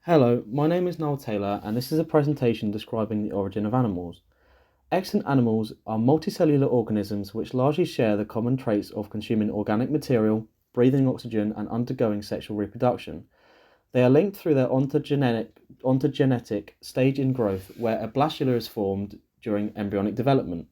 Hello, my name is Niall Taylor, and this is a presentation describing the origin of animals. Extant animals are multicellular organisms which largely share the common traits of consuming organic material, breathing oxygen, and undergoing sexual reproduction. They are linked through their ontogenetic stage in growth, where a blastula is formed during embryonic development.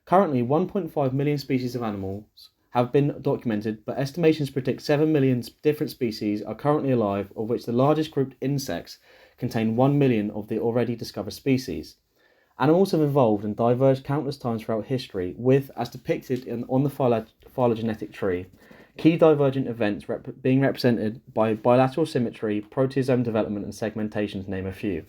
Currently, 1.5 million species of animals have been documented, but estimations predict 7 million different species are currently alive, of which the largest grouped insects contain 1 million of the already discovered species. Animals have evolved and diverged countless times throughout history, with, as depicted on the phylogenetic tree, key divergent events being represented by bilateral symmetry, proteasome development, and segmentation, to name a few.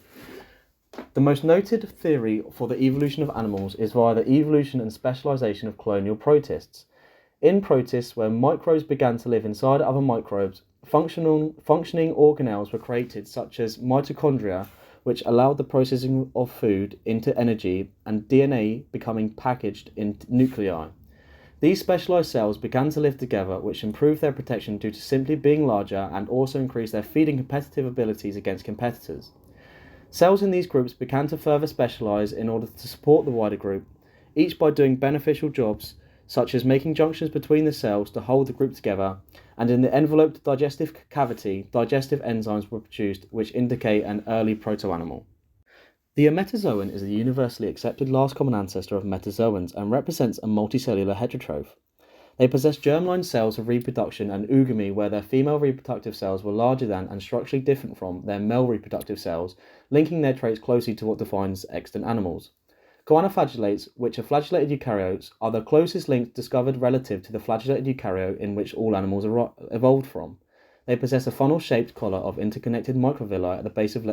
The most noted theory for the evolution of animals is via the evolution and specialization of colonial protists. In protists, where microbes began to live inside other microbes, functioning organelles were created, such as mitochondria, which allowed the processing of food into energy, and DNA becoming packaged in nuclei. These specialized cells began to live together, which improved their protection due to simply being larger and also increased their feeding competitive abilities against competitors. Cells in these groups began to further specialize in order to support the wider group, each by doing beneficial jobs such as making junctions between the cells to hold the group together, and in the enveloped digestive cavity, digestive enzymes were produced which indicate an early proto-animal. The Metazoan is the universally accepted last common ancestor of metazoans and represents a multicellular heterotroph. They possess germline cells of reproduction and oogamy, where their female reproductive cells were larger than and structurally different from their male reproductive cells, linking their traits closely to what defines extant animals. Choanoflagellates, which are flagellated eukaryotes, are the closest link discovered relative to the flagellated eukaryote in which all animals evolved from. They possess a funnel-shaped collar of interconnected microvilli at the base of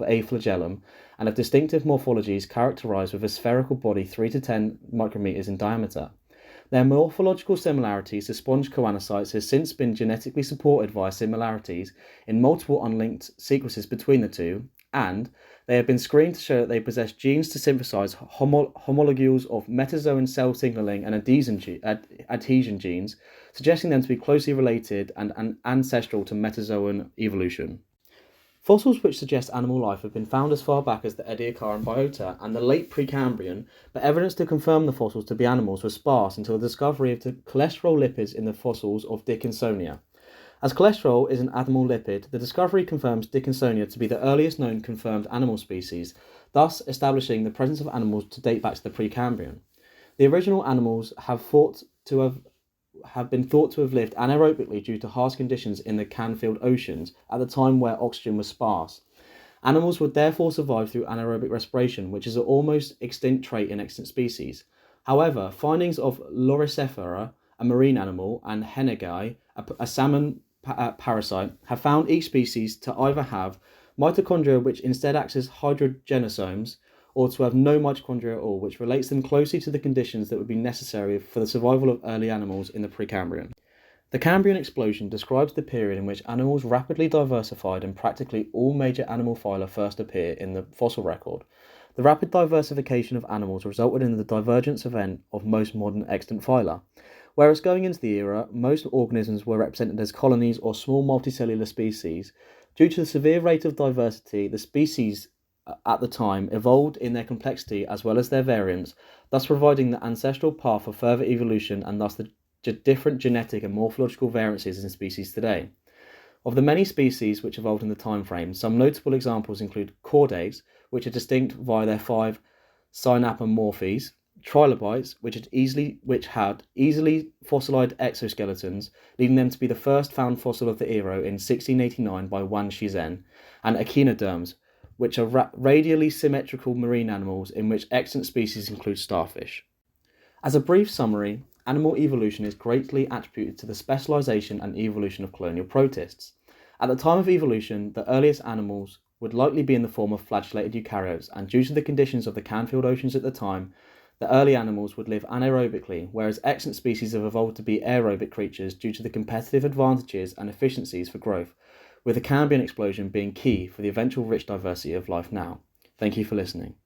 a flagellum, and have distinctive morphologies characterized with a spherical body 3 to 10 micrometers in diameter. Their morphological similarities to sponge choanocytes has since been genetically supported via similarities in multiple unlinked sequences between the two, and they have been screened to show that they possess genes to synthesize homologules of metazoan cell signaling and adhesion genes, suggesting them to be closely related and ancestral to metazoan evolution. Fossils which suggest animal life have been found as far back as the Ediacaran biota and the late Precambrian, but evidence to confirm the fossils to be animals was sparse until the discovery of the cholesterol lipids in the fossils of Dickinsonia. As cholesterol is an animal lipid, the discovery confirms Dickinsonia to be the earliest known confirmed animal species, thus establishing the presence of animals to date back to the Precambrian. The original animals have been thought to have lived anaerobically due to harsh conditions in the Canfield Oceans at the time where oxygen was sparse. Animals would therefore survive through anaerobic respiration, which is an almost extinct trait in extant species. However, findings of Loricephera, a marine animal, and Henegai, a salmon parasite, have found each species to either have mitochondria which instead acts as hydrogenosomes, or to have no mitochondria at all, which relates them closely to the conditions that would be necessary for the survival of early animals in the Precambrian. The Cambrian explosion describes the period in which animals rapidly diversified and practically all major animal phyla first appear in the fossil record. The rapid diversification of animals resulted in the divergence event of most modern extant phyla. Whereas going into the era, most organisms were represented as colonies or small multicellular species. Due to the severe rate of diversity, the species at the time evolved in their complexity as well as their variance, thus providing the ancestral path for further evolution and thus the different genetic and morphological variances in species today. Of the many species which evolved in the time frame, some notable examples include chordates, which are distinct via their 5 synapomorphies, trilobites, which had easily fossilized exoskeletons, leading them to be the first found fossil of the era in 1689 by Wan Shizhen, and echinoderms, which are radially symmetrical marine animals in which extant species include starfish. As a brief summary, animal evolution is greatly attributed to the specialization and evolution of colonial protists. At the time of evolution, the earliest animals would likely be in the form of flagellated eukaryotes, and due to the conditions of the Canfield Oceans at the time, the early animals would live anaerobically, whereas extant species have evolved to be aerobic creatures due to the competitive advantages and efficiencies for growth, with the Cambrian explosion being key for the eventual rich diversity of life now. Thank you for listening.